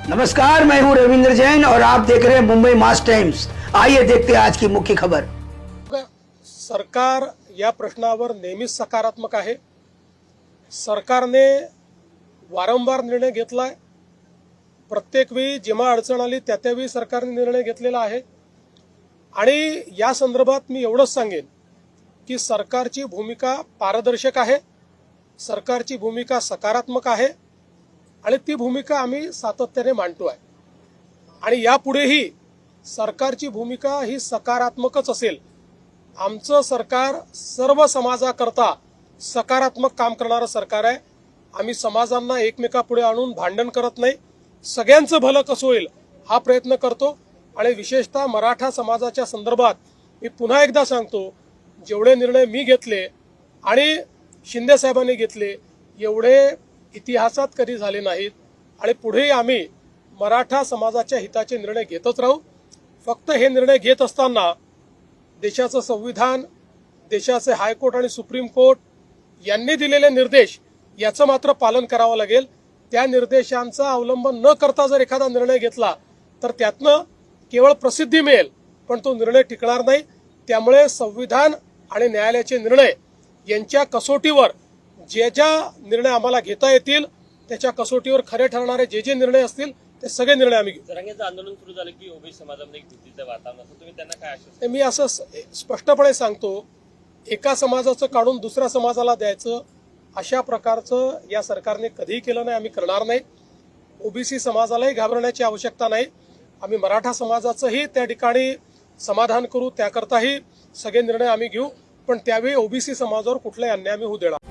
नमस्कार, मैं हूं रविंद्र जैन और आप देख रहे हैं मुंबई मास टाइम्स। आइए देखते हैं आज की मुख्य खबर। सरकार या प्रश्नावर नेहमीच सकारात्मक आहे। सरकारने वारंवार निर्णय घेतलाय। प्रत्येक वेळी जेव्हा अडचण आली त्यावेळी सरकारने निर्णय घेतलेला आहे। आणि या संदर्भात मी एवढंच सांगेन की सरकारची भूमिका पारदर्शक आहे, सरकारची भूमिका सकारात्मक आहे आणि ती भूमिका आम्ही सातत्याने मांडतोय। आणि यापुढेही सरकारची भूमिका ही सकारात्मकच असेल। आमचं सरकार सर्व समाजाकरता सकारात्मक काम करणारं सरकार आहे। आम्ही समाजांना एकमेकापुढे आणून भांडण करत नाही, सगळ्यांचं भलं कसं होईल हा प्रयत्न करतो। आणि विशेषतः मराठा समाजाच्या संदर्भात मी पुन्हा एकदा सांगतो, जेवढे निर्णय मी घेतले आणि शिंदे साहेबांनी घेतले एवढे इतिहासात कधी झाले नाहीत आणि पुढेही आम्ही मराठा समाजाच्या हिताचे निर्णय घेतच राहू। फक्त हे निर्णय घेत असताना देशाचं संविधान, देशाचे हायकोर्ट आणि सुप्रीम कोर्ट यांनी दिलेले निर्देश याचं मात्र पालन करावं लागेल। त्या निर्देशांचा अवलंब न करता जर एखादा निर्णय घेतला तर त्यातनं केवळ प्रसिद्धी मिळेल, पण तो निर्णय टिकणार नाही। त्यामुळे संविधान आणि न्यायालयाचे निर्णय यांच्या कसोटीवर जे ज्या निर्णय आम्हाला घेता येतील त्याच्या कसोटीवर खरे ठरणारे जे निर्णय असतील ते सगळे निर्णय आम्ही घेऊ। जरांगेचं आंदोलन सुरू झालं की ओबीसी समाजामध्ये एक भीतीचं वातावरण असतं, तुम्ही त्यांना काय आश्वासन? मी असं स्पष्टपणे सांगतो, एका समाजाचं काढून दुसऱ्या समाजाला द्यायचं अशा प्रकारचं या सरकारने कधीही केलं नाही, आम्ही करणार नाही। ओबीसी समाजालाही घाबरण्याची आवश्यकता नाही। आम्ही मराठा समाजाचंही त्या ठिकाणी समाधान करू, त्याकरताही सगळे निर्णय आम्ही घेऊ, पण त्यावेळी ओबीसी समाजावर कुठलाही अन्याय आम्ही होऊ देणार